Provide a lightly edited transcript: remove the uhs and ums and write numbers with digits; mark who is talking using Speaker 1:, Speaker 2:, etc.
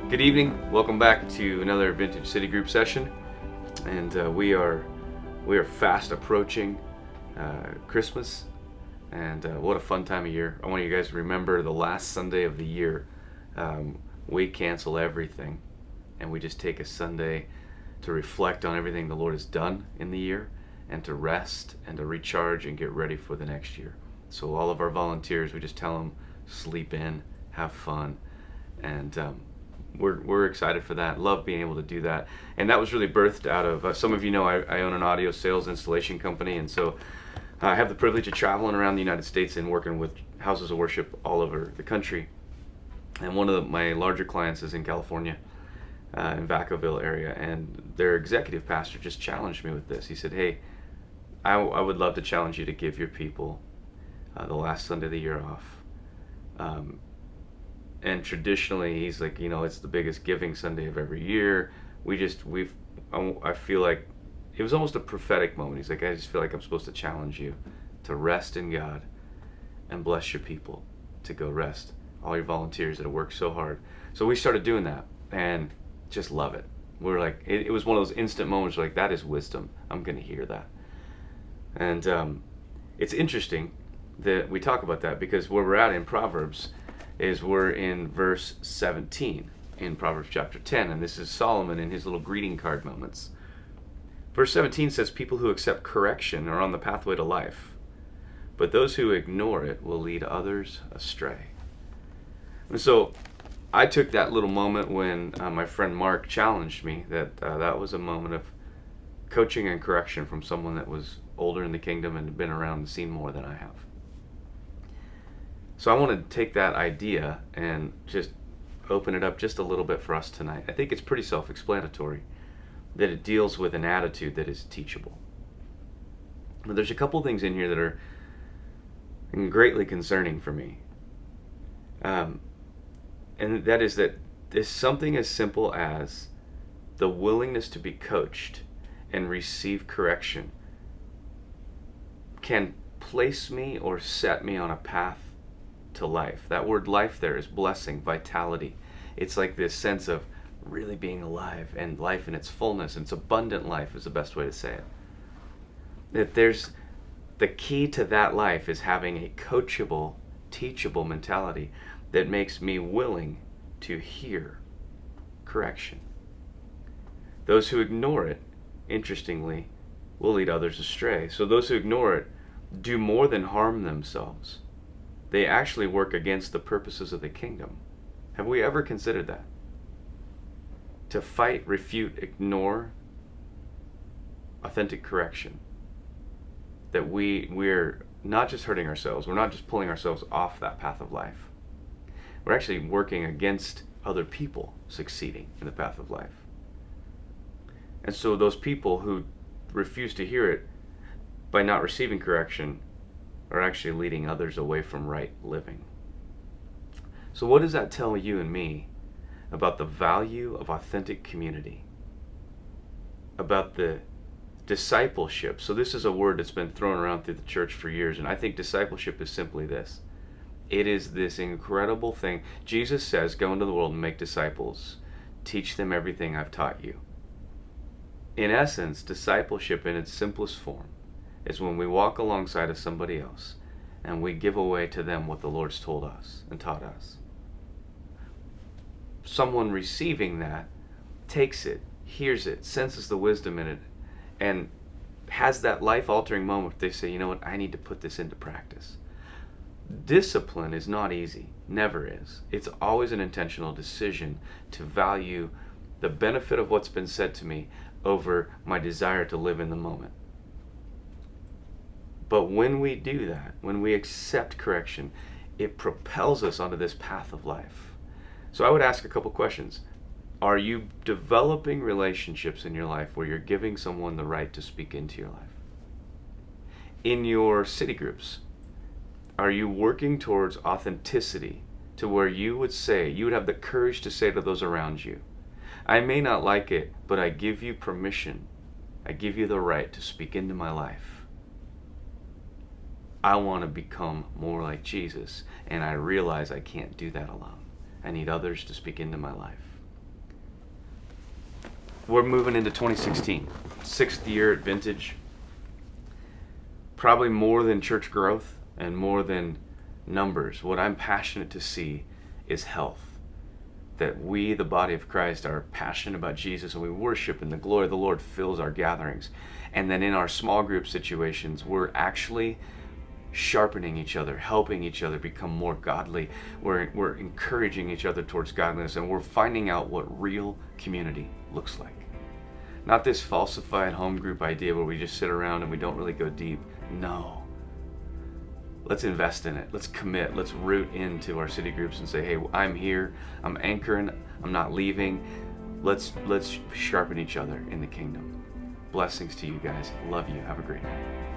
Speaker 1: Good evening. Welcome back to another Vintage City Group session, and we are fast approaching Christmas, and what a fun time of year! I want you guys to remember the last Sunday of the year. We cancel everything, and we just take a Sunday to reflect on everything the Lord has done in the year, and to rest and to recharge and get ready for the next year. So all of our volunteers, we just tell them sleep in, have fun, and we're excited for that. Love being able to do that, and that was really birthed out of some of you know I own an audio sales installation company, and so I have the privilege of traveling around the United States and working with houses of worship all over the country. And one of my larger clients is in California, in Vacaville area, and their executive pastor just challenged me with this. He said, "Hey, I would love to challenge you to give your people the last Sunday of the year off." And traditionally, he's like, it's the biggest giving Sunday of every year. I feel like it was almost a prophetic moment. He's like, I just feel like I'm supposed to challenge you to rest in God and bless your people, to go rest. All your volunteers that have worked so hard. So we started doing that and just love it. We're like, it was one of those instant moments like, that is wisdom. I'm going to hear that. And it's interesting that we talk about that because where we're at in Proverbs is we're in verse 17 in Proverbs chapter 10, and this is Solomon in his little greeting card moments. Verse 17 says, people who accept correction are on the pathway to life, but those who ignore it will lead others astray. And so I took that little moment when my friend Mark challenged me that was a moment of coaching and correction from someone that was older in the kingdom and had been around and seen more than I have. So I want to take that idea and just open it up just a little bit for us tonight. I think it's pretty self-explanatory that it deals with an attitude that is teachable. But there's a couple things in here that are greatly concerning for me. And that is that there's something as simple as the willingness to be coached and receive correction can place me or set me on a path to life. That word life there is blessing, vitality. It's like this sense of really being alive and life in its fullness, and its abundant life is the best way to say it. That there's the key to that life is having a coachable, teachable mentality that makes me willing to hear correction. Those who ignore it, interestingly, will lead others astray. So those who ignore it do more than harm themselves. They actually work against the purposes of the kingdom. Have we ever considered that? To fight, refute, ignore authentic correction. That we're not just hurting ourselves, we're not just pulling ourselves off that path of life. We're actually working against other people succeeding in the path of life. And so those people who refuse to hear it by not receiving correction are actually leading others away from right living. So what does that tell you and me about the value of authentic community? About the discipleship. So this is a word that's been thrown around through the church for years, and I think discipleship is simply this. It is this incredible thing. Jesus says, go into the world and make disciples. Teach them everything I've taught you. In essence, discipleship in its simplest form is when we walk alongside of somebody else and we give away to them what the Lord's told us and taught us. Someone receiving that takes it, hears it, senses the wisdom in it, and has that life-altering moment. They say, you know what, I need to put this into practice. Discipline is not easy, never is. It's always an intentional decision to value the benefit of what's been said to me over my desire to live in the moment. But when we do that, when we accept correction, it propels us onto this path of life. So I would ask a couple questions. Are you developing relationships in your life where you're giving someone the right to speak into your life? In your city groups, are you working towards authenticity to where you would have the courage to say to those around you, I may not like it, but I give you permission. I give you the right to speak into my life. I want to become more like Jesus, and I realize I can't do that alone. I need others to speak into my life. we're moving into 2016, 6th year at Vintage. Probably more than church growth and more than numbers, what I'm passionate to see is health. That we, the body of Christ, are passionate about Jesus and we worship and the glory of the Lord fills our gatherings. And then in our small group situations, we're actually sharpening each other, helping each other become more godly. We're encouraging each other towards godliness, and we're finding out what real community looks like. Not this falsified home group idea where we just sit around and we don't really go deep. No. Let's invest in it. Let's commit. Let's root into our city groups and say, hey, I'm here. I'm anchoring. I'm not leaving. Let's sharpen each other in the kingdom. Blessings to you guys. Love you. Have a great night.